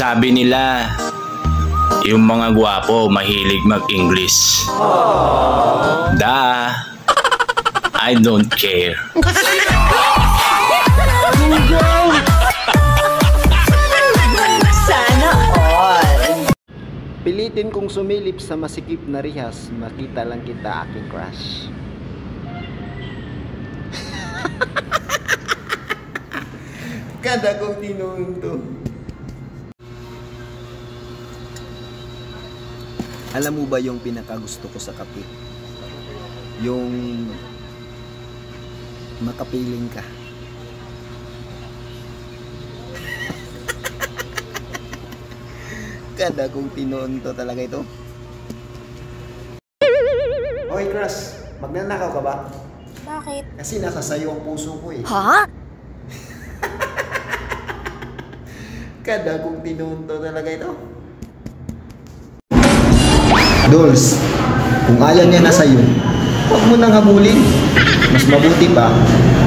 Sabi nila, yung mga gwapo mahilig mag-English. I don't care. Sana all. Pilitin kong sumilip sa masikip na rihas, makita lang kita aking crush. Kada kong tinunto. Alam mo ba yung pinakagusto ko sa kape? Yung makapiling ka. Kada kong tinunto talaga ito. Hoy crush, magnanakaw ka ba? Bakit? Kasi nasa sayo ang puso ko eh. Ha? Kada kong tinunto talaga ito. Dolls, kung ayaw niya na sa'yo, huwag mo nang habulin. Mas mabuti pa,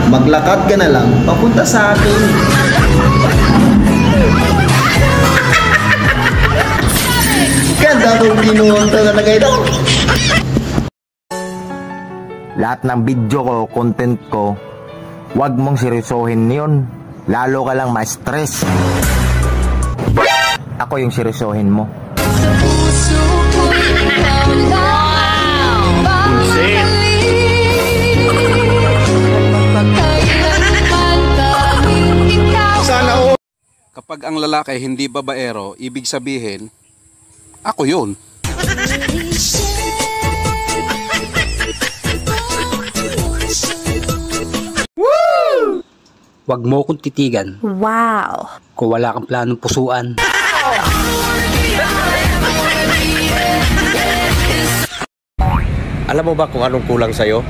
maglakad ka na lang papunta sa akin. Kada kong tinunto talaga ito. Lahat ng video ko, content ko, huwag mong seryosohin yun. Lalo ka lang ma-stress. Ako yung seryosohin mo. Kapag ang lalaki hindi babaero, ibig sabihin, ako yun. Huwag mo akong titigan. Wow. Kung wala kang planong pusuan. Alam mo ba kung anong kulang sa'yo?